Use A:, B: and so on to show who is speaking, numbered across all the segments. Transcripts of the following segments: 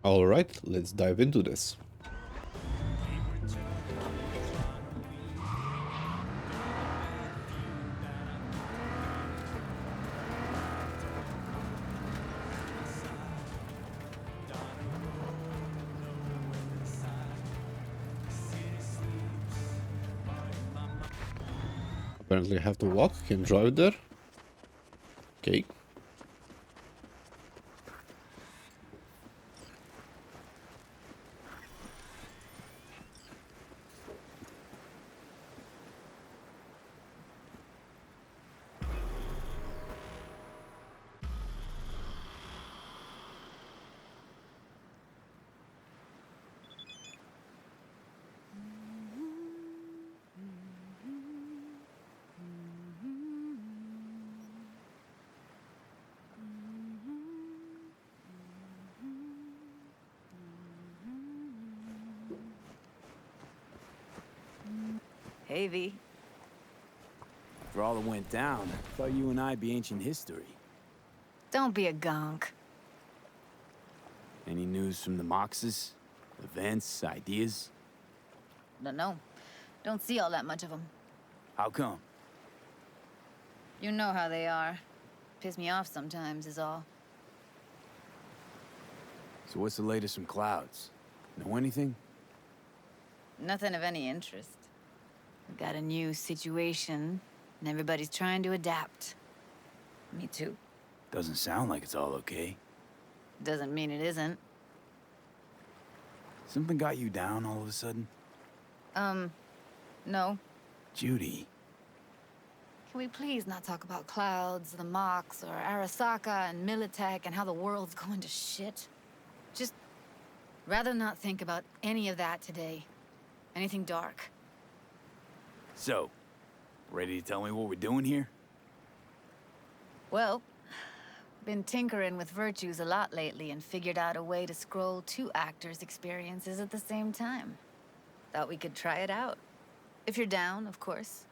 A: Alright, let's dive into this. Apparently I have to walk, can drive there. Okay.
B: Hey, V.
C: After all that went down, I thought you and I'd be ancient history.
B: Don't be a gonk.
C: Any news from the Moxes? Events, ideas?
B: No. Don't see all that much of them.
C: How come?
B: You know how they are. Piss me off sometimes is all.
C: So what's the latest from Clouds? Know anything?
B: Nothing of any interest. We've got a new situation, and everybody's trying to adapt. Me too.
C: Doesn't sound like it's all okay.
B: Doesn't mean it isn't.
C: Something got you down all of a sudden?
B: No.
C: Judy.
B: Can we please not talk about Clouds, the Mox, or Arasaka and Militech and how the world's going to shit? Just rather not think about any of that today. Anything dark.
C: So, ready to tell me what we're doing here?
B: Well, been tinkering with virtues a lot lately and figured out a way to scroll two actors' experiences at the same time. Thought we could try it out. If you're down, of course.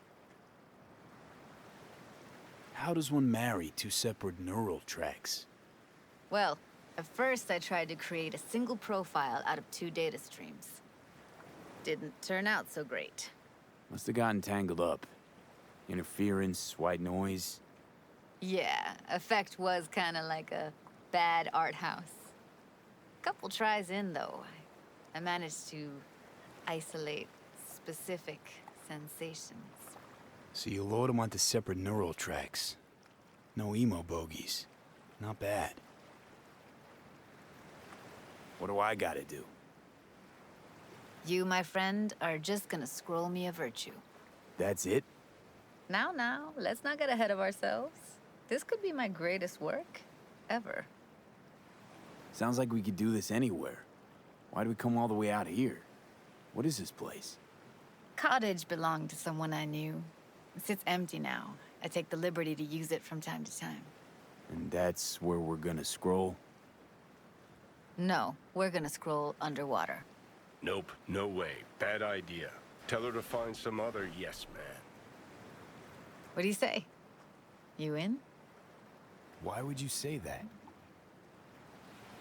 C: How does one marry two separate neural tracks?
B: Well, at first I tried to create a single profile out of two data streams. Didn't turn out so great.
C: Must have gotten tangled up. Interference, white noise.
B: Yeah, effect was kinda like a bad art house. Couple tries in, though, I managed to isolate specific sensations.
C: So you load them onto separate neural tracks. No emo bogies. Not bad. What do I gotta do?
B: You, my friend, are just gonna scroll me a virtue.
C: That's it?
B: Now, let's not get ahead of ourselves. This could be my greatest work ever.
C: Sounds like we could do this anywhere. Why'd we come all the way out here? What is this place?
B: Cottage belonged to someone I knew. It sits empty now. I take the liberty to use it from time to time.
C: And that's where we're gonna scroll?
B: No, we're gonna scroll underwater.
D: Nope, no way. Bad idea. Tell her to find some other yes man.
B: What do you say? You in?
C: Why would you say that?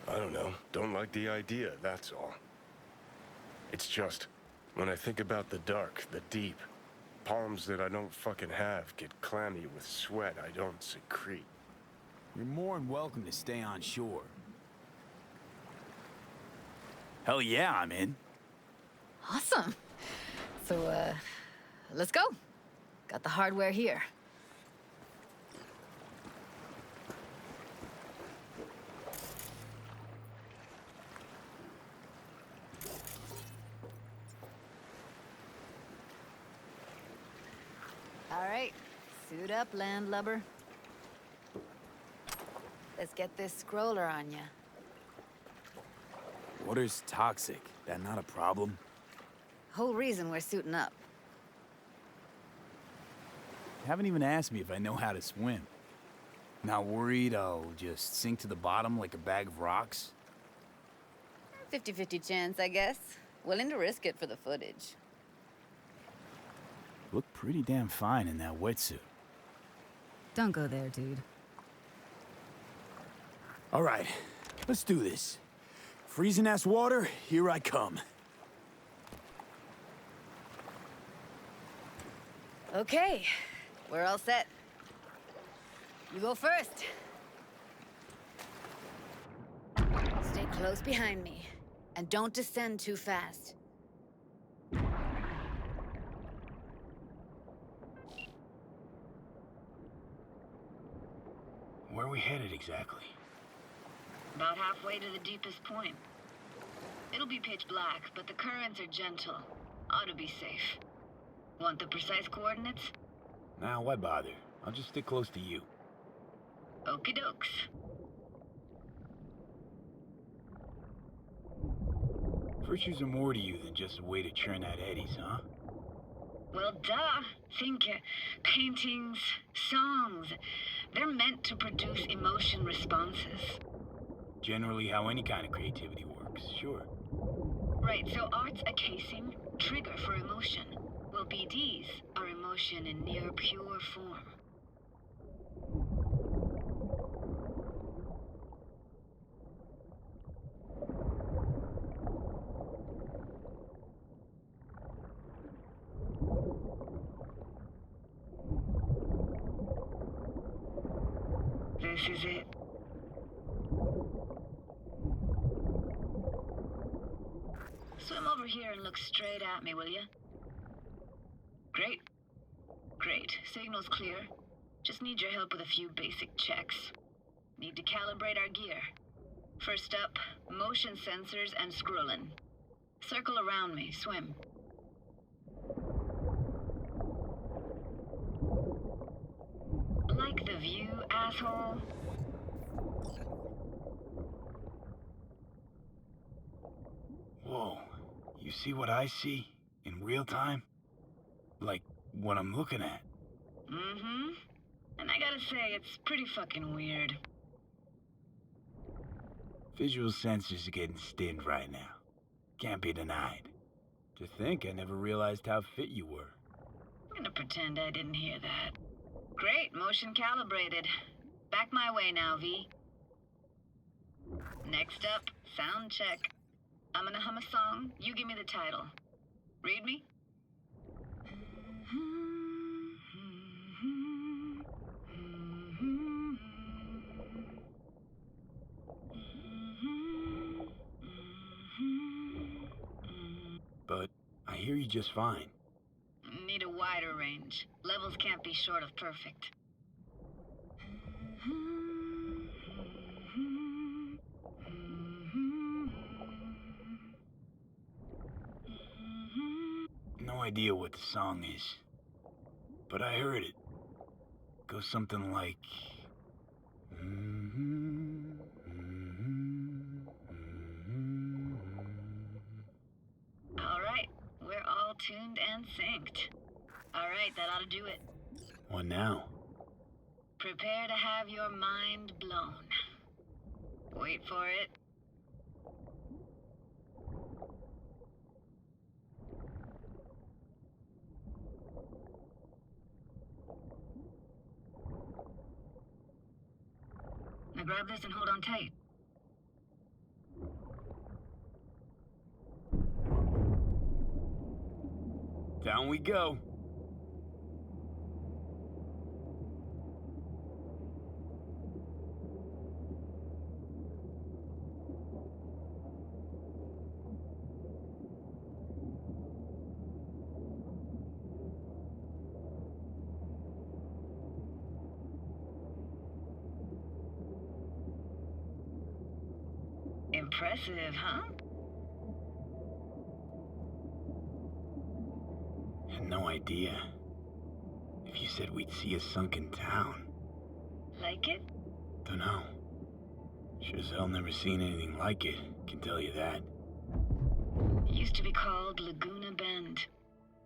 D: I don't know. Don't like the idea, that's all. It's just, when I think about the dark, the deep, palms that I don't fucking have get clammy with sweat I don't secrete.
C: You're more than welcome to stay on shore. Hell yeah, I'm in.
B: Awesome. So, let's go. Got the hardware here. All right, suit up, landlubber. Let's get this scroller on ya.
C: Water's toxic. That not a problem?
B: Whole reason we're suiting up.
C: You haven't even asked me if I know how to swim. Not worried I'll just sink to the bottom like a bag of rocks?
B: 50-50 chance, I guess. Willing to risk it for the footage.
C: Look pretty damn fine in that wetsuit.
B: Don't go there, dude.
C: All right, let's do this. Freezing-ass water, here I come.
B: Okay, we're all set. You go first. Stay close behind me, and don't descend too fast.
C: Where are we headed exactly?
E: About halfway to the deepest point. It'll be pitch black, but the currents are gentle. Ought to be safe. Want the precise coordinates?
C: Nah, why bother? I'll just stick close to you.
E: Okie dokes.
C: Virtues are more to you than just a way to churn out eddies, huh?
E: Well, duh. Think paintings, songs. They're meant to produce emotion responses.
C: Generally how any kind of creativity works, sure.
E: Right, so art's a casing, trigger for emotion. Well, BDs are emotion in near pure form. This is it. Swim over here and look straight at me, will you? Great. Great. Signal's clear. Just need your help with a few basic checks. Need to calibrate our gear. First up, motion sensors and scrolling. Circle around me. Swim. Like the view, asshole?
C: Whoa. You see what I see? In real time? Like, what I'm looking at?
E: Mm-hmm. And I gotta say, it's pretty fucking weird.
C: Visual sensors are getting stinned right now. Can't be denied. To think I never realized how fit you were.
E: I'm gonna pretend I didn't hear that. Great, motion calibrated. Back my way now, V. Next up, sound check. I'm gonna hum a song, you give me the title. Read me?
C: But I hear you just fine.
E: Need a wider range. Levels can't be short of perfect.
C: No idea what the song is. But I heard it. Goes something like...
E: Alright, we're all tuned and synced. Alright, that ought to do it.
C: What now?
E: Prepare to have your mind blown. Wait for it. Now grab this and hold on tight.
C: Down we go.
E: Impressive, huh?
C: Had no idea. If you said we'd see a sunken town.
E: Like it?
C: Dunno. Sure as hell never seen anything like it, can tell you that.
E: It used to be called Laguna Bend.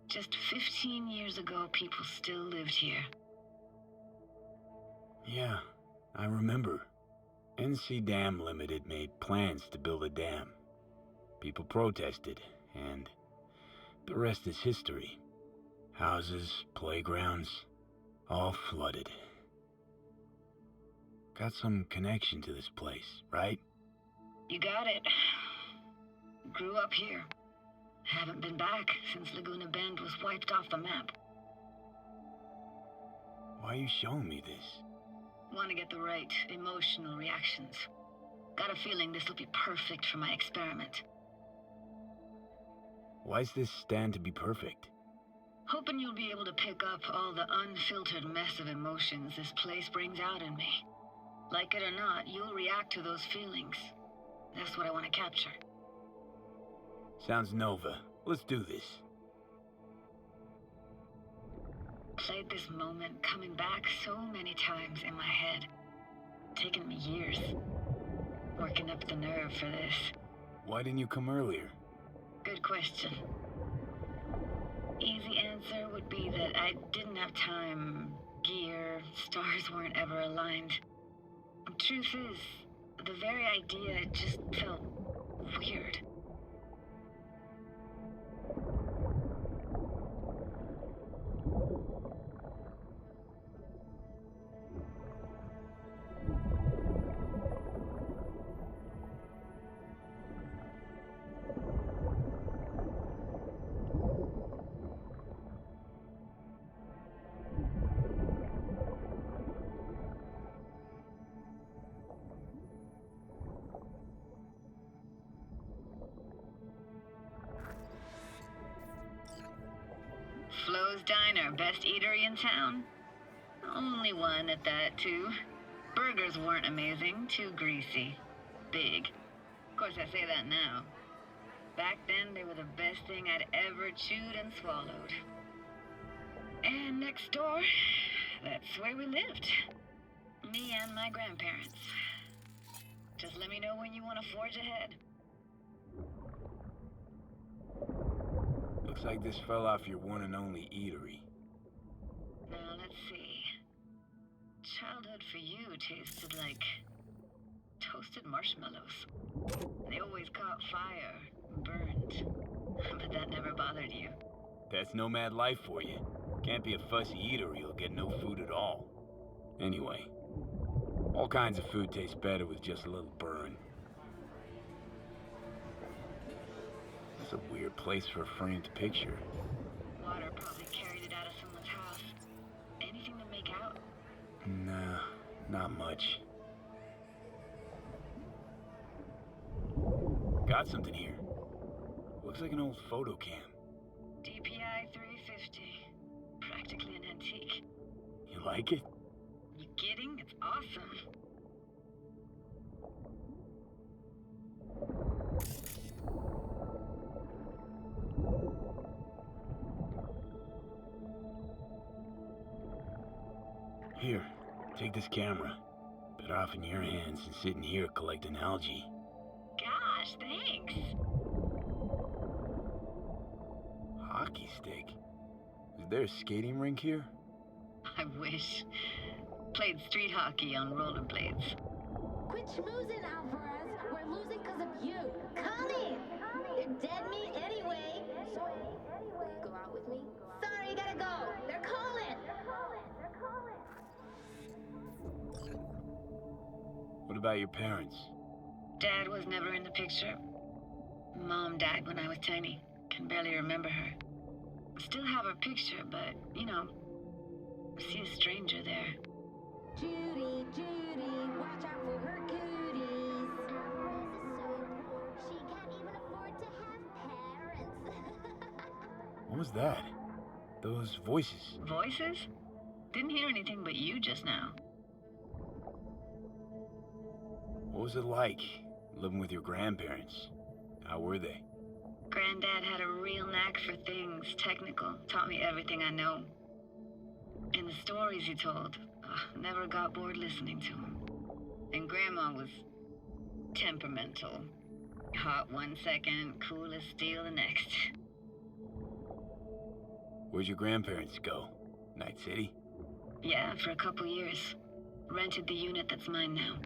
E: Just 15 years ago, people still lived here.
C: Yeah, I remember. NC Dam Limited made plans to build a dam. People protested, and the rest is history. Houses, playgrounds, all flooded. Got some connection to this place, right?
E: You got it. Grew up here. Haven't been back since Laguna Bend was wiped off the map.
C: Why are you showing me this?
E: Want to get the right emotional reactions. Got a feeling this will be perfect for my experiment.
C: Why's this stand to be perfect?
E: Hoping you'll be able to pick up all the unfiltered mess of emotions this place brings out in me. Like it or not, you'll react to those feelings. That's what I want to capture.
C: Sounds Nova. Let's do this.
E: Played this moment coming back so many times in my head. Taken me years. Working up the nerve for this.
C: Why didn't you come earlier?
E: Good question. Easy answer would be that I didn't have time. Gear, stars weren't ever aligned. Truth is, the very idea just felt weird. Flo's Diner, best eatery in town? Only one at that, too. Burgers weren't amazing, too greasy. Big. Of course, I say that now. Back then, they were the best thing I'd ever chewed and swallowed. And next door, that's where we lived. Me and my grandparents. Just let me know when you want to forge ahead.
C: Looks like this fell off your one and only eatery.
E: Now, let's see. Childhood for you tasted like toasted marshmallows. They always caught fire, burned. But that never bothered you.
C: That's nomad life for you. Can't be a fussy eater or you'll get no food at all. Anyway, all kinds of food taste better with just a little burn. That's a weird place for a framed picture.
E: Water probably carried it out of someone's house. Anything to make out?
C: Nah, not much. Got something here. Looks like an old photo cam.
E: DPI 350. Practically an antique.
C: You like it?
E: You kidding? It's awesome.
C: Here, take this camera. Better off in your hands than sitting here collecting algae.
E: Gosh, thanks.
C: Hockey stick? Is there a skating rink here?
E: I wish. Played street hockey on rollerblades.
F: Quit schmoozing, Alvarez. We're losing because of you. Come in. They're dead meat anyway. Sorry. Will you go out with me? Sorry, you gotta go. They're calling.
C: What about your parents?
E: Dad was never in the picture. Mom died when I was tiny. Can barely remember her. Still have her picture, but, you know, see a stranger there.
F: Judy, watch out for her cooties. Alvarez is so poor, she can't even afford to have parents.
C: What was that? Those voices.
E: Voices? Didn't hear anything but you just now.
C: What was it like, living with your grandparents? How were they?
E: Granddad had a real knack for things technical. Taught me everything I know. And the stories he told, never got bored listening to him. And Grandma was temperamental. Hot one second, cool as steel the next.
C: Where'd your grandparents go? Night City?
E: Yeah, for a couple years. Rented the unit that's mine now.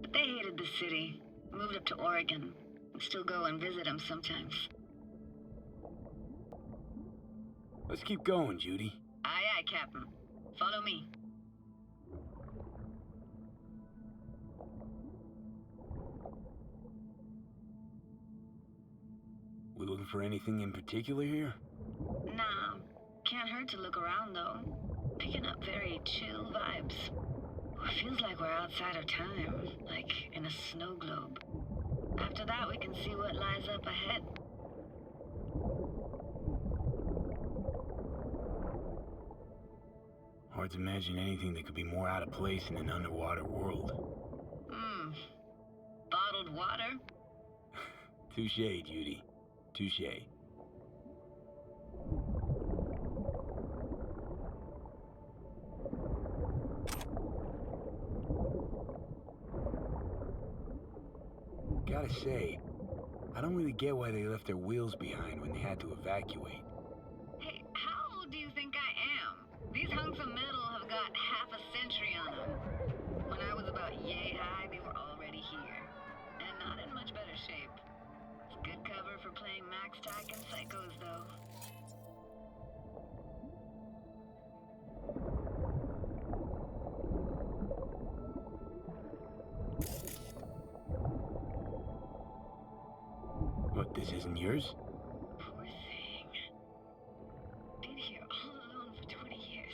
E: But they hated the city. Moved up to Oregon. Still go and visit them sometimes.
C: Let's keep going, Judy.
E: Aye, aye, Captain. Follow me.
C: We looking for anything in particular here?
E: Nah, can't hurt to look around though. Picking up very chill vibes. Feels like we're outside of time, like in a snow globe. After that, we can see what lies up ahead.
C: Hard to imagine anything that could be more out of place in an underwater world.
E: Bottled water?
C: Touche, Judy. Touche. Gotta say, I don't really get why they left their wheels behind when they had to evacuate.
E: Hey, how old do you think I am? These hunks of metal have got half a century on them. When I was about yay high, they were already here. And not in much better shape. It's good cover for playing Max Tack and Psychos, though.
C: What, this isn't yours?
E: Poor thing. Been here all alone for 20 years.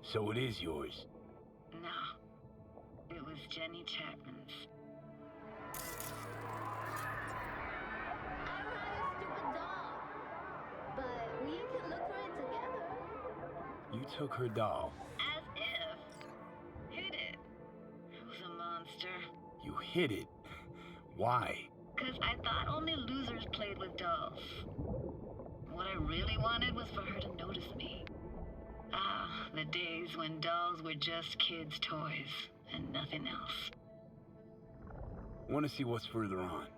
C: So it is yours.
E: Nah, it was Jenny Chapman's.
F: I ran a stupid doll. But we can look for it together.
C: You took her doll.
E: As if. Hid it. It was a monster.
C: You hid it. Why?
E: 'Cause I thought only losers played with dolls. What I really wanted was for her to notice me. Ah, the days when dolls were just kids' toys and nothing else.
C: Want to see what's further on?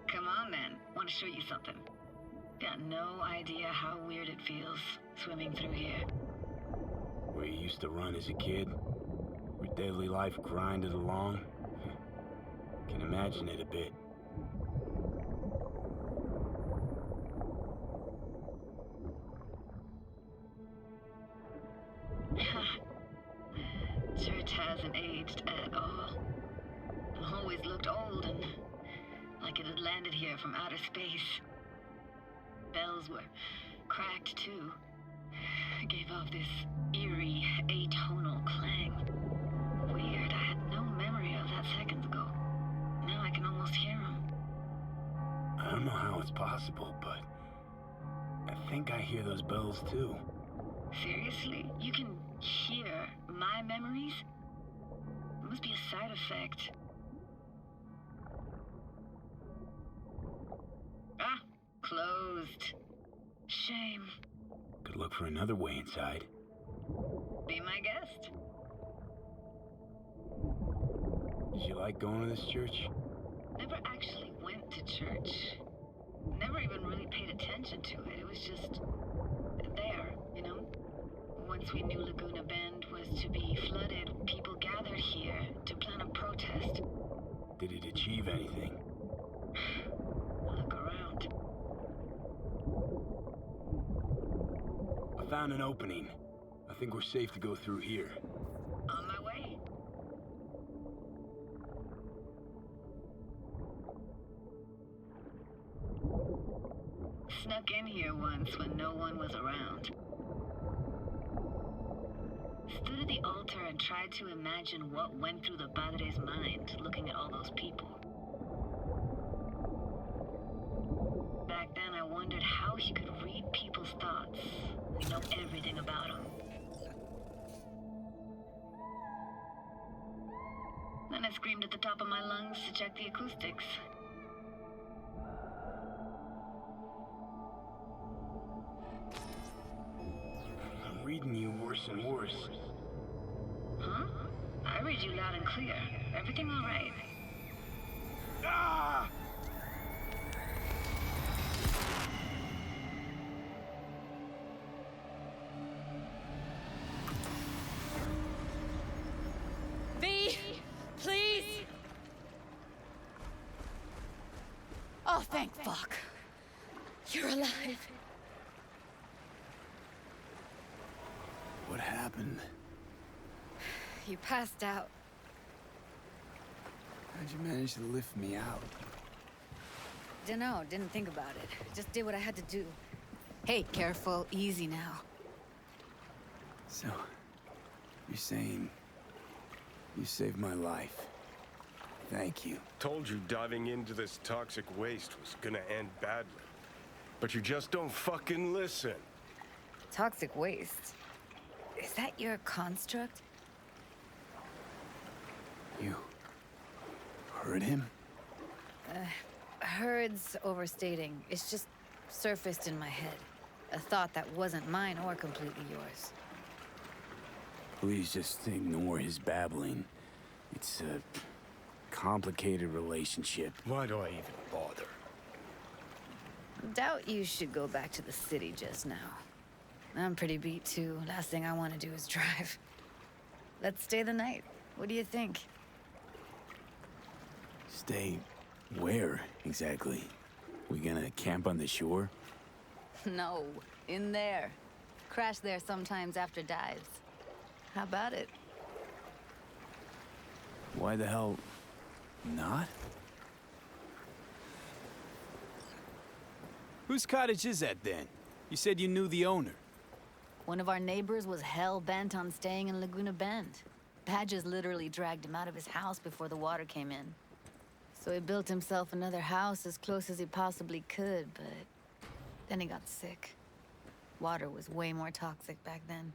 E: Come on then, want to show you something. Got no idea how weird it feels swimming through here.
C: Where you used to run as a kid? Where daily life grinded along? Can imagine it a bit.
E: Church hasn't aged at all. It always looked old and like it had landed here from outer space. Bells were cracked too. Gave off this eerie, atonal clang. Weird, I had no memory of that seconds ago. Now I can almost hear them.
C: I don't know how it's possible, but I think I hear those bells too.
E: Seriously? You can hear my memories? It must be a side effect. Ah, closed. Shame.
C: Could look for another way inside.
E: Be my guest.
C: Did you like going to this church?
E: Never actually went to church. Never even really paid attention to it. It was just there, you know? Once we knew Laguna Bend was to be flooded, people gathered here to plan a protest.
C: Did it achieve anything?
E: Look around.
C: I found an opening. I think we're safe to go through here.
E: On my way. Snuck in here once when no one was around. Stood at the altar and tried to imagine what went through the Padre's mind looking at all those people. Back then I wondered how he could read people's thoughts and know everything about them. Then I screamed at the top of my lungs to check the acoustics.
C: I'm reading you worse and worse.
E: Huh? I read you loud and clear. Everything all right?
C: Ah!
B: V, please. Oh, thank fuck. You're alive.
C: What happened?
B: You passed out.
C: How'd you manage to lift me out?
B: Dunno, didn't think about it. Just did what I had to do. Hey, careful, easy now.
C: So, you're saying you saved my life. Thank you.
D: Told you diving into this toxic waste was gonna end badly. But you just don't fucking listen.
B: Toxic waste? Is that your construct?
C: You heard him?
B: Heard's overstating. It's just surfaced in my head. A thought that wasn't mine or completely yours.
C: Please just ignore his babbling. It's a complicated relationship.
D: Why do I even bother?
B: Doubt you should go back to the city just now. I'm pretty beat too. Last thing I want to do is drive. Let's stay the night. What do you think?
C: Stay where, exactly? We gonna camp on the shore?
B: No, in there. Crash there sometimes after dives. How about it?
C: Why the hell not? Whose cottage is that then? You said you knew the owner.
B: One of our neighbors was hell-bent on staying in Laguna Bend. Badges literally dragged him out of his house before the water came in. So he built himself another house as close as he possibly could, but then he got sick. Water was way more toxic back then.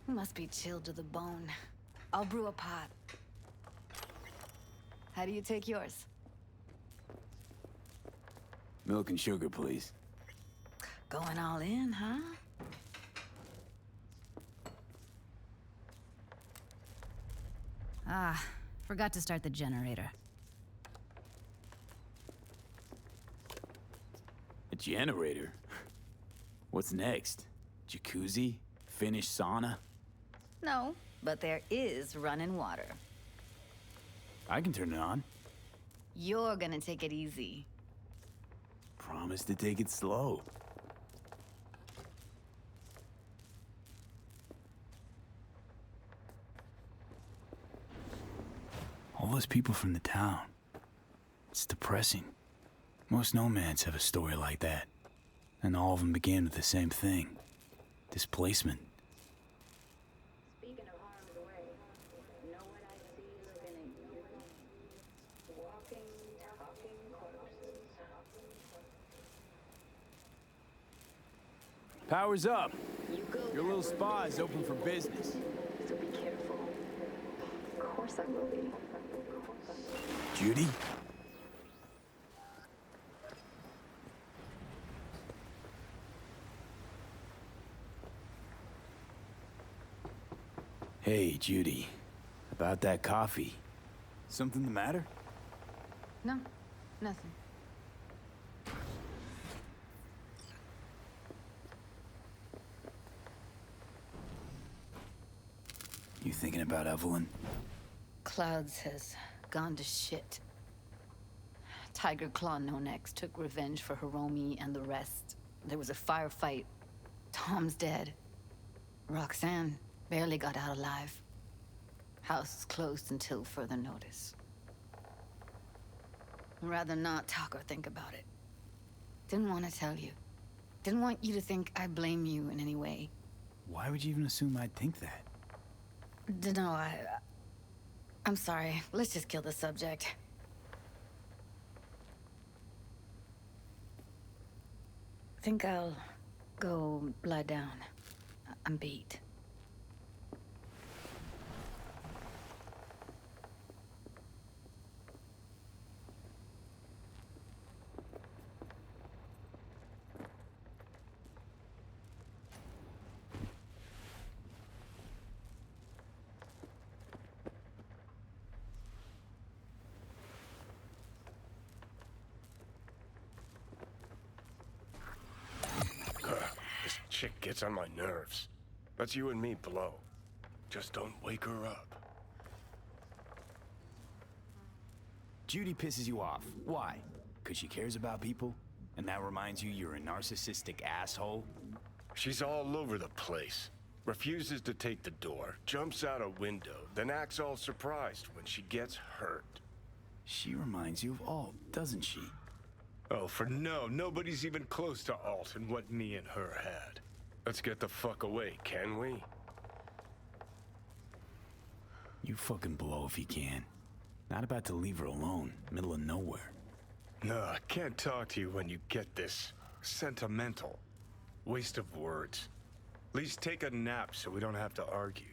B: Must be chilled to the bone. I'll brew a pot. How do you take yours?
C: Milk and sugar, please.
B: Going all in, huh? Ah, forgot to start the generator.
C: A generator? What's next? Jacuzzi? Finnish sauna?
B: No, but there is running water.
C: I can turn it on.
B: You're gonna take it easy.
C: Promise to take it slow. All those people from the town. It's depressing. Most nomads have a story like that. And all of them begin with the same thing. Displacement.
F: Speaking of harm's way, know what I see looking at you? Walking, talking corpses.
C: Power's up.
F: You go
C: Your
F: that
C: little
F: road,
C: spa is open for business.
F: so be careful. Of course I will be.
C: Judy? Hey, Judy. About that coffee. Something the matter?
B: No, nothing.
C: You thinking about Evelyn?
B: Clouds has gone to shit. Tiger Claw No Next took revenge for Hiromi and the rest. There was a firefight. Tom's dead. Roxanne barely got out alive. House is closed until further notice. I'd rather not talk or think about it. Didn't want to tell you. Didn't want you to think I blame you in any way.
C: Why would you even assume I'd think that?
B: Dunno, I'm sorry. Let's just kill the subject. Think I'll go lie down. I'm beat.
D: This chick gets on my nerves. Let's you and me blow. Just don't wake her up.
C: Judy pisses you off. Why? Because she cares about people? And that reminds you you're a narcissistic asshole?
D: She's all over the place. Refuses to take the door, jumps out a window, then acts all surprised when she gets hurt.
C: She reminds you of Alt, doesn't she?
D: Oh, for no, nobody's even close to Alt and what me and her had. Let's get the fuck away, can we?
C: You fucking blow if you can. Not about to leave her alone, middle of nowhere.
D: No, I can't talk to you when you get this sentimental. Waste of words. At least take a nap so we don't have to argue.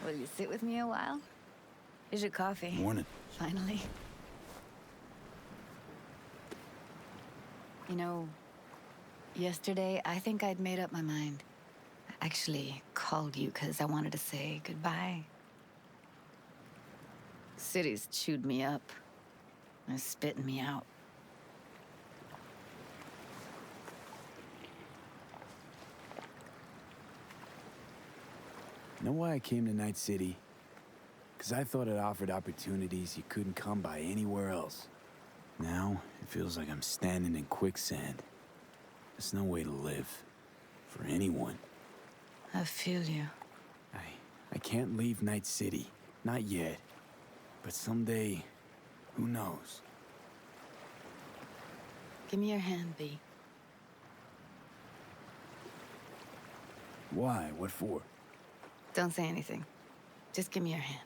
B: Will you sit with me a while? Here's your coffee.
C: Morning.
B: Finally. You know, yesterday I think I'd made up my mind. I actually called you because I wanted to say goodbye. City's chewed me up. They're spitting me out.
C: Know why I came to Night City? Because I thought it offered opportunities you couldn't come by anywhere else. Now, it feels like I'm standing in quicksand. There's no way to live. For anyone.
B: I feel you.
C: I can't leave Night City. Not yet. But someday, who knows?
B: Give me your hand, B.
C: Why? What for?
B: Don't say anything. Just give me your hand.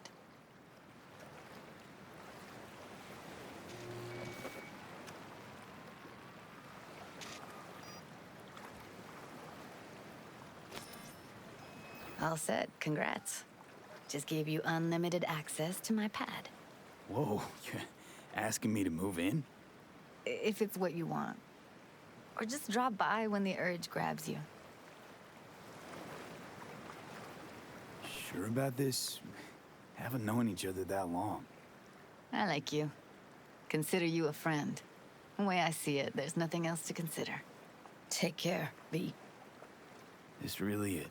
B: All set. Congrats. Just gave you unlimited access to my pad.
C: Whoa, you're asking me to move in?
B: If it's what you want. Or just drop by when the urge grabs you.
C: Sure about this? Haven't known each other that long.
B: I like you. Consider you a friend. The way I see it, there's nothing else to consider. Take care, V.
C: This really it?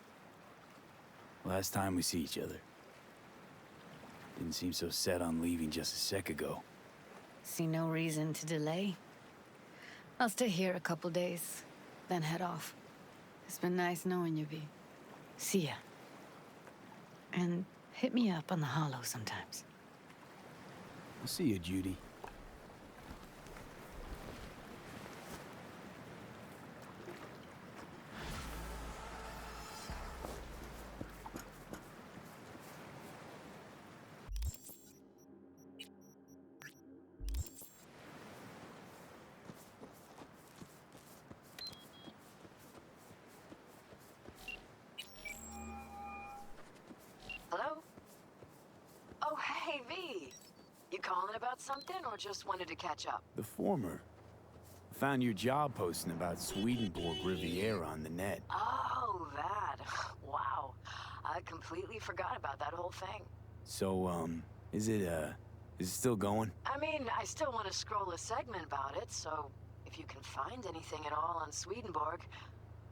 C: Last time we see each other. Didn't seem so set on leaving just a sec ago.
B: See no reason to delay. I'll stay here a couple days, then head off. It's been nice knowing you, V. See ya. And hit me up on the holo sometimes.
C: I'll see you, Judy.
G: Hello? Oh, hey, V. You calling about something or just wanted to catch up?
C: The former. Found your job posting about Swedenborg Riviera on the net.
G: Oh, that. Wow. I completely forgot about that whole thing.
C: So, is it still going?
G: I mean, I still want to scroll a segment about it, so if you can find anything at all on Swedenborg,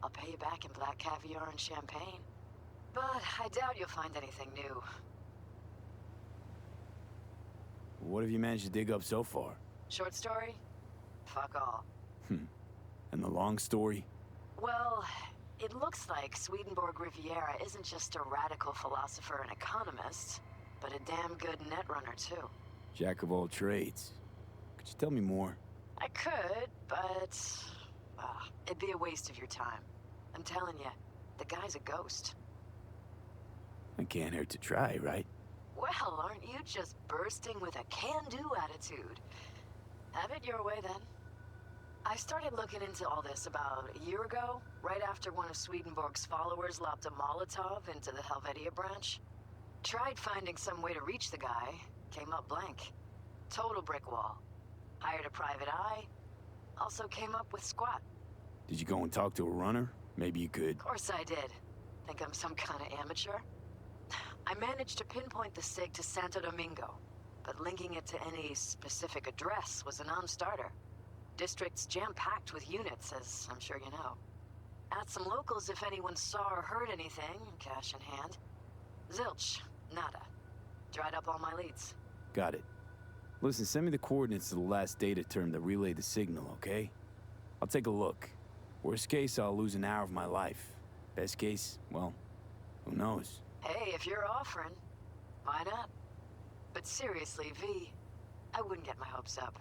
G: I'll pay you back in black caviar and champagne. But I doubt you'll find anything new.
C: What have you managed to dig up so far?
G: Short story? Fuck all.
C: And the long story?
G: Well, it looks like Swedenborg Riviera isn't just a radical philosopher and economist, but a damn good netrunner too.
C: Jack of all trades. Could you tell me more?
G: I could, but it'd be a waste of your time. I'm telling you, the guy's a ghost.
C: It can't hurt to try, right?
G: Well, aren't you just bursting with a can-do attitude? Have it your way, then. I started looking into all this about a year ago, right after one of Swedenborg's followers lobbed a Molotov into the Helvetia branch. Tried finding some way to reach the guy, came up blank. Total brick wall. Hired a private eye, also came up with squat.
C: Did you go and talk to a runner? Maybe you could.
G: Of course I did. Think I'm some kind of amateur? I managed to pinpoint the SIG to Santo Domingo, but linking it to any specific address was a non-starter. District's jam-packed with units, as I'm sure you know. Asked some locals if anyone saw or heard anything, cash in hand. Zilch. Nada. Dried up all my leads.
C: Got it. Listen, send me the coordinates to the last data term that relayed the signal, okay? I'll take a look. Worst case, I'll lose an hour of my life. Best case, well, who knows?
G: Hey, if you're offering, why not? But seriously, V, I wouldn't get my hopes up.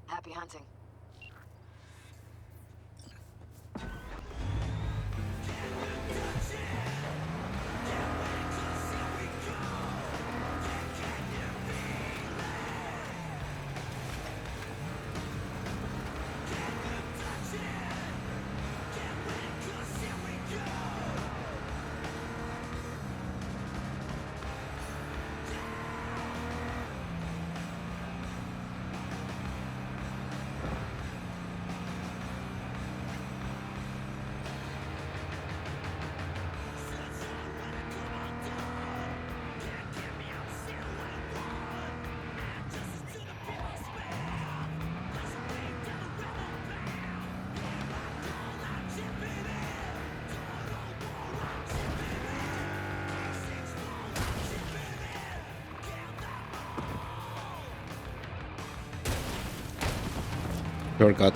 G: Happy hunting.
A: Shortcut.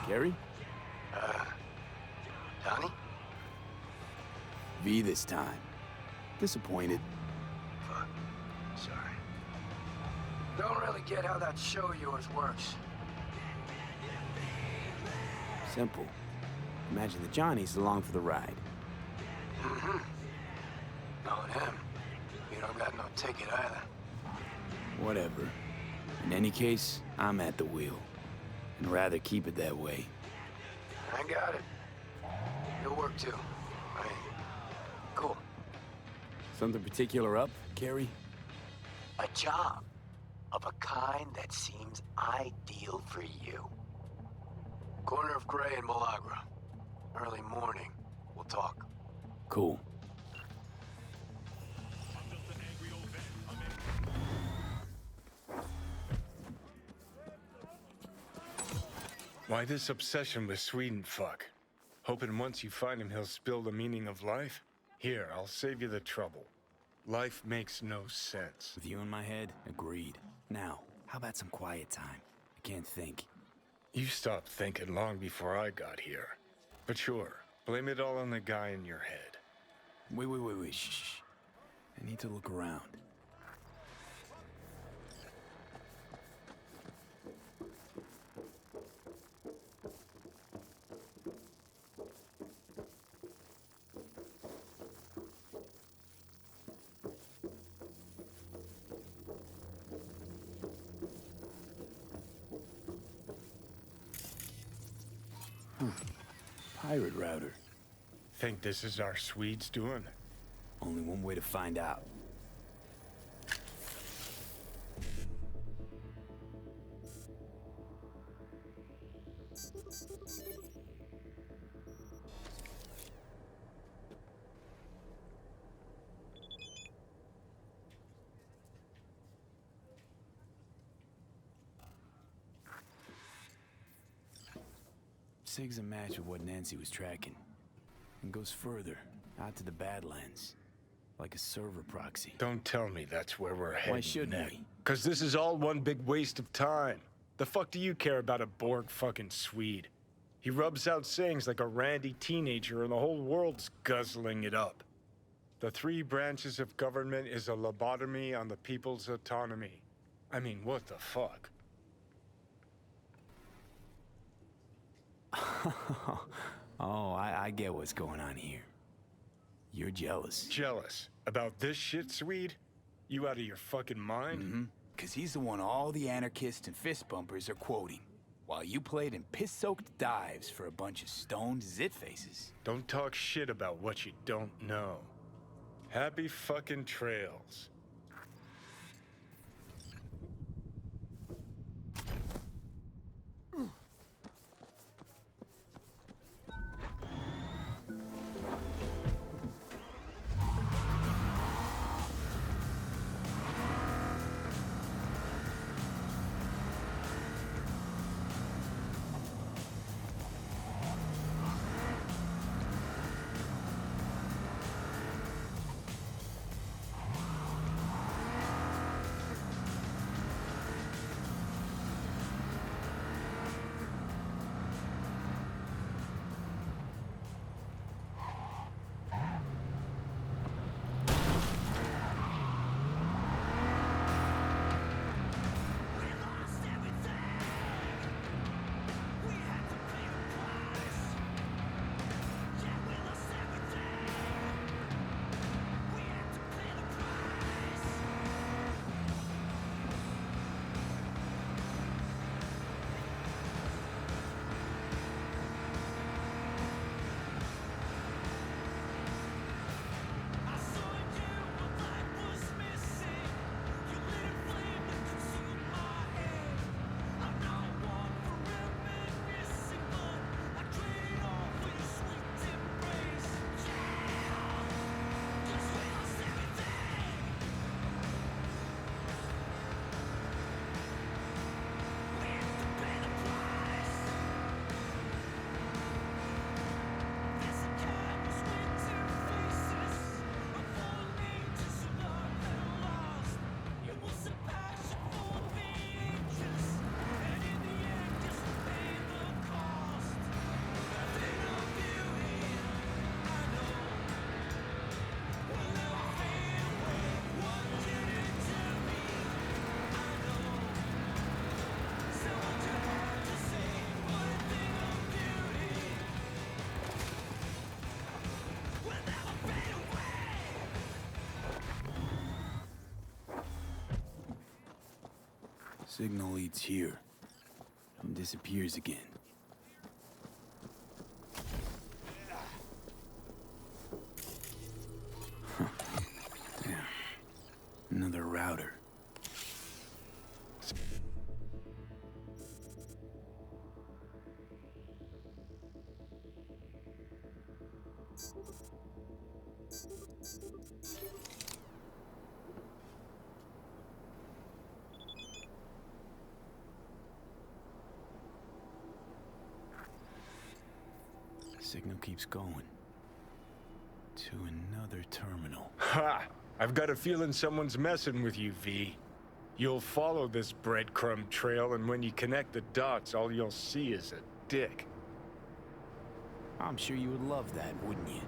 C: Gary?
H: Johnny?
C: V this time. Disappointed.
H: Fuck. Sorry. Don't really get how that show of yours works.
C: Simple. Imagine the Johnny's along for the ride.
H: Mm-hmm. Knowing him, you don't got no ticket either.
C: Whatever. In any case, I'm at the wheel. And rather keep it that way.
H: I got it. You'll work too. I mean, cool.
C: Something particular up, Gary?
H: A job of a kind that seems ideal for you. Corner of Gray and Malagra. Early morning. We'll talk.
C: Cool.
D: Why this obsession with Sweden fuck? Hoping once you find him he'll spill the meaning of life? Here, I'll save you the trouble. Life makes no sense.
C: With you in my head, agreed. Now, how about some quiet time? I can't think.
D: You stopped thinking long before I got here. But sure, blame it all on the guy in your head.
C: Wait, shh. I need to look around. Pirate router.
D: Think this is our Swedes doing?
C: Only one way to find out. SIG's a match of what Nancy was tracking. And goes further. Out to the Badlands. Like a server proxy.
D: Don't tell me that's where we're heading.
C: Why shouldn't we?
D: Because this is all one big waste of time. The fuck do you care about a Borg fucking Swede? He rubs out sayings like a randy teenager and the whole world's guzzling it up. The 3 branches of government is a lobotomy on the people's autonomy. I mean, what the fuck?
C: Oh, I get what's going on here. You're jealous.
D: Jealous? About this shit, Swede? You out of your fucking mind?
H: Mm-hmm. Because he's the one all the anarchists and fist bumpers are quoting, while you played in piss-soaked dives for a bunch of stoned zit-faces.
D: Don't talk shit about what you don't know. Happy fucking trails.
C: Signal leads here, and disappears again. Huh. Damn. Another router. Signal keeps going. To another terminal.
D: Ha! I've got a feeling someone's messing with you, V. You'll follow this breadcrumb trail, and when you connect the dots, all you'll see is a dick.
C: I'm sure you would love that, wouldn't you?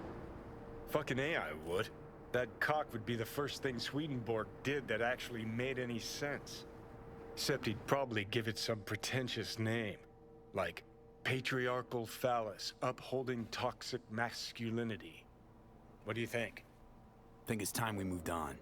D: Fucking A, I would. That cock would be the first thing Swedenborg did that actually made any sense. Except he'd probably give it some pretentious name. Like patriarchal phallus upholding toxic masculinity. What do you think?
C: Think it's time we moved on.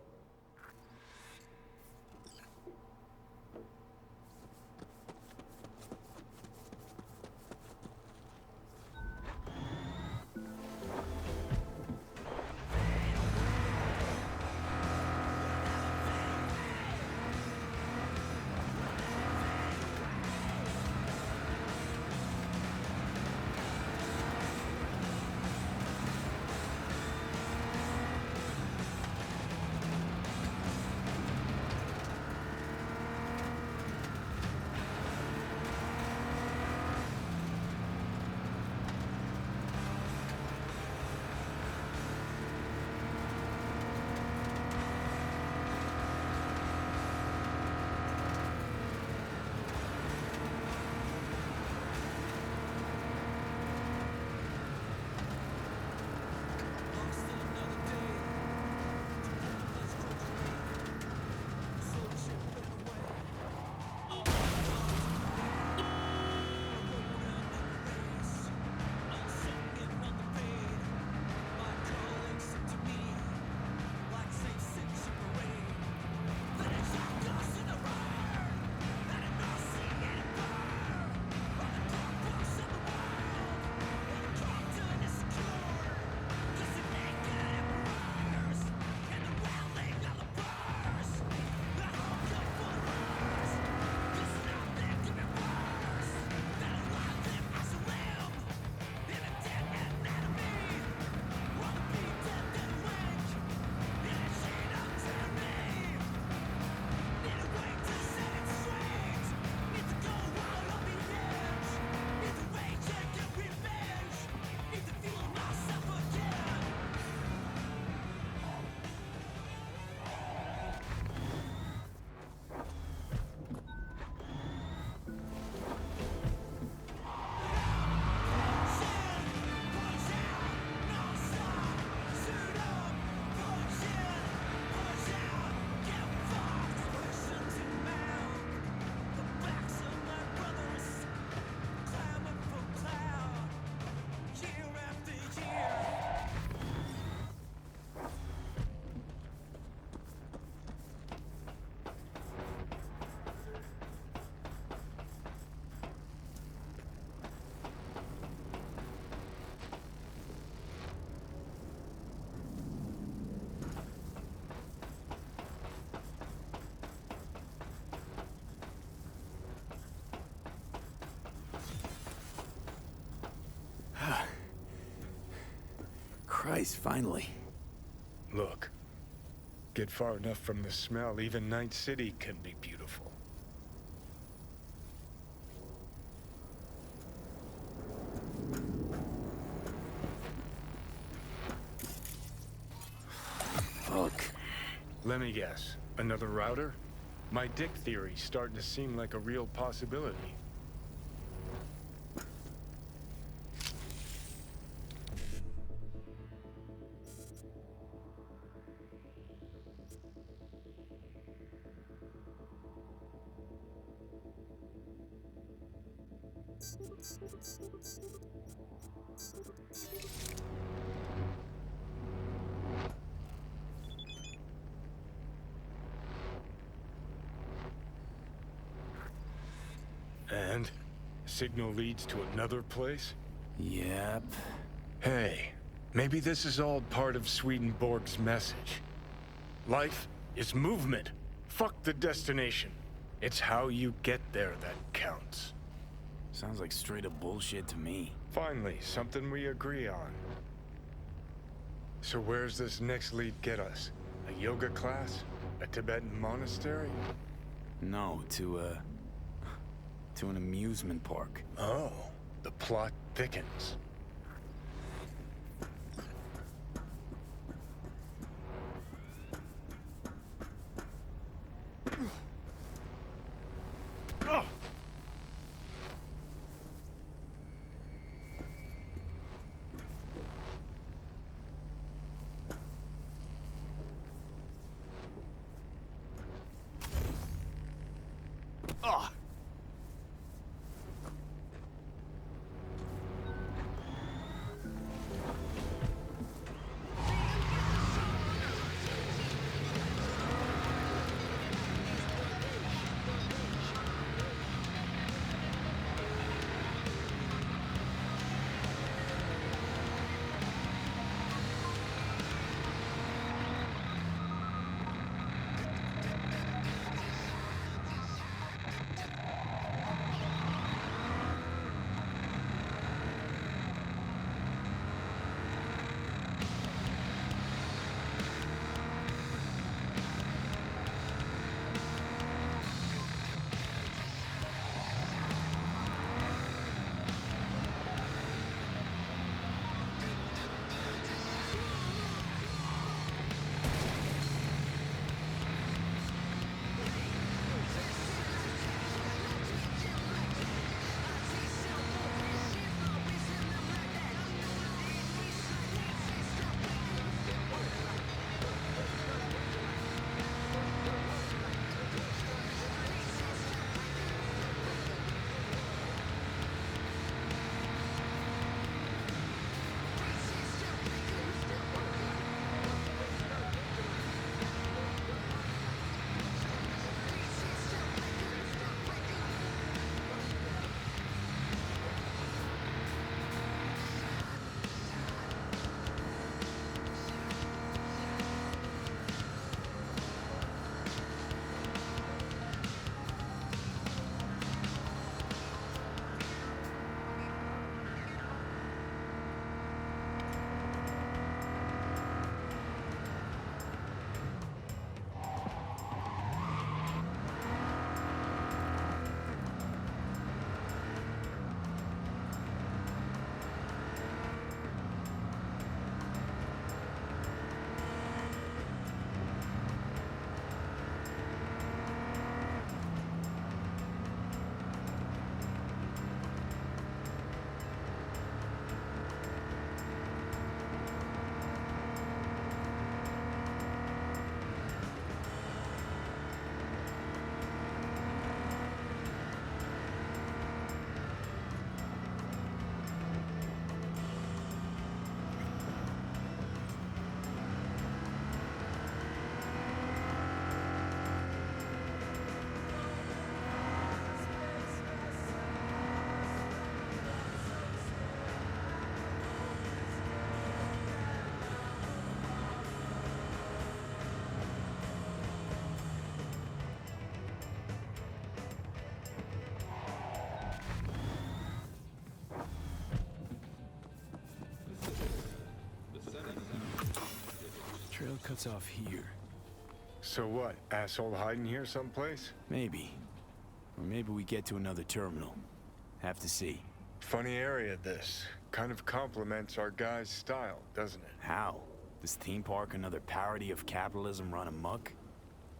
H: Christ, finally.
D: Look, get far enough from the smell, even Night City can be beautiful.
H: Fuck.
D: Let me guess. Another router? My dick theory's starting to seem like a real possibility. And? Signal leads to another place?
H: Yep.
D: Hey, maybe this is all part of Swedenborg's message. Life is movement. Fuck the destination. It's how you get there that counts.
H: Sounds like straight up bullshit to me.
D: Finally, something we agree on. So where's this next lead get us? A yoga class? A Tibetan monastery?
H: No, to an amusement park.
D: Oh, the plot thickens.
C: cuts off here.
D: So what? Asshole hiding here someplace?
C: Maybe. Or maybe we get to another terminal. Have to see.
D: Funny area, this. Kind of complements our guy's style, doesn't it?
C: How? This theme park another parody of capitalism run amok?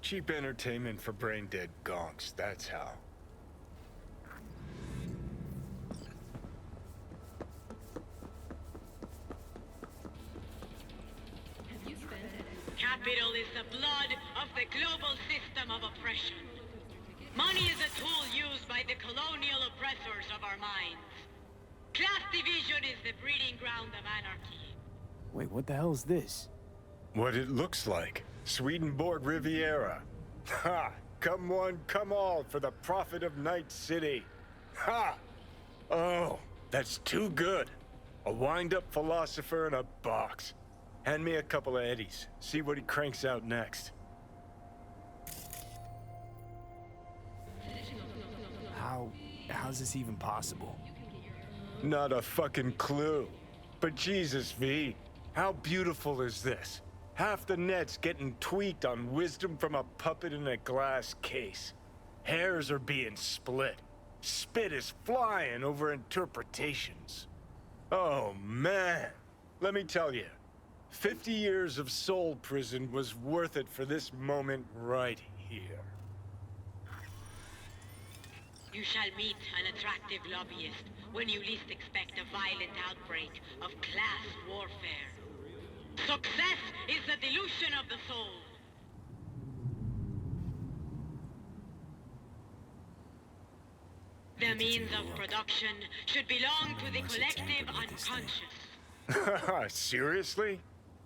D: Cheap entertainment for brain-dead gonks, that's how.
I: Capital is the blood of the global system of oppression. Money is a tool used by the colonial oppressors of our minds. Class division is the breeding ground of anarchy.
C: Wait, what the hell is this?
D: What it looks like. Swedenborg Riviera. Ha! Come one, come all for the profit of Night City. Ha! Oh, that's too good. A wind-up philosopher in a box. Hand me a couple of eddies. See what he cranks out next.
C: How's this even possible?
D: Not a fucking clue. But Jesus, V, how beautiful is this? Half the net's getting tweaked on wisdom from a puppet in a glass case. Hairs are being split. Spit is flying over interpretations. Oh, man. Let me tell you, 50 years of soul prison was worth it for this moment right here.
I: You shall meet an attractive lobbyist when you least expect a violent outbreak of class warfare. Success is the delusion of the soul. The means of production should belong to the collective unconscious.
D: Seriously?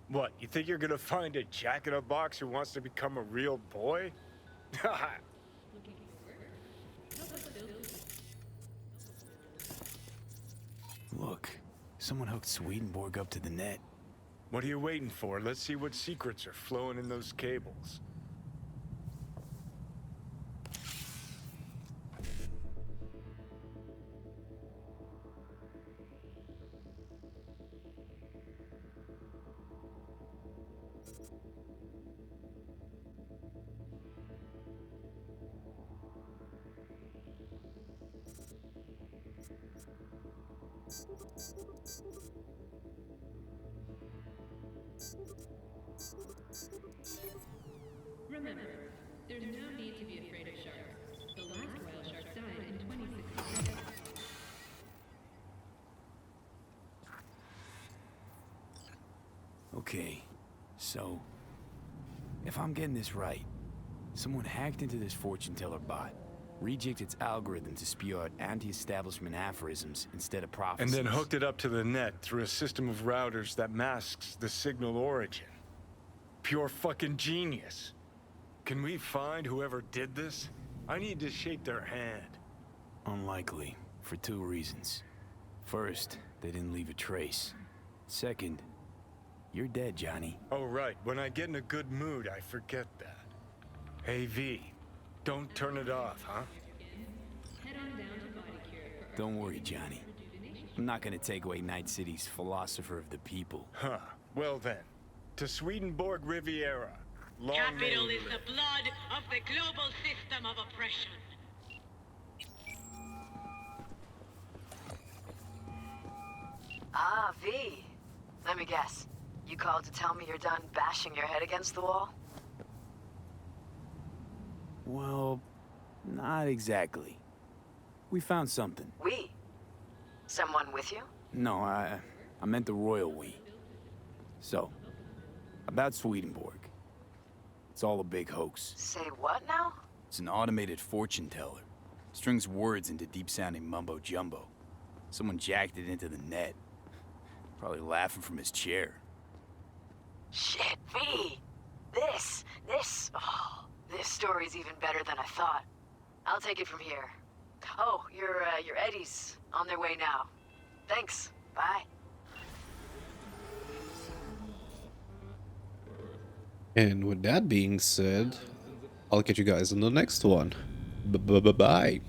D: What, you think you're gonna find a jack-in-a-box who wants to become a real boy?
C: Look, someone hooked Swedenborg up to the net.
D: What are you waiting for? Let's see what secrets are flowing in those cables.
J: Remember, there's no need to be afraid of sharks. The last whale shark died in 2016.
C: Okay, so if I'm getting this right, someone hacked into this fortune teller bot, rejigged its algorithm to spew out anti-establishment aphorisms instead of prophecies.
D: And then hooked it up to the net through a system of routers that masks the signal origin. Pure fucking genius. Can we find whoever did this? I need to shake their hand.
C: Unlikely, for two reasons. First, they didn't leave a trace. Second, you're dead, Johnny.
D: Oh, right. When I get in a good mood, I forget that. Hey, V. Don't turn it off, huh?
J: Head on down to Body Cure for
C: Don't worry, Johnny. I'm not gonna take away Night City's philosopher of the people.
D: Huh. Well then. To Swedenborg Riviera. Long
I: Capital
D: may
I: is
D: you live.
I: the blood of the global system of oppression.
G: Ah, V. Let me guess. You called to tell me you're done bashing your head against the wall?
C: Well, not exactly. We found something.
G: We? Someone with you?
C: No, I meant the royal we. So, about Swedenborg. It's all a big hoax.
G: Say what now?
C: It's an automated fortune teller. Strings words into deep-sounding mumbo-jumbo. Someone jacked it into the net. Probably laughing from his chair.
G: Shit, V! This story's even better than I thought. I'll take it from here. Oh, your Eddies on their way now. Thanks. Bye.
A: And with that being said, I'll catch you guys in the next one. Bye.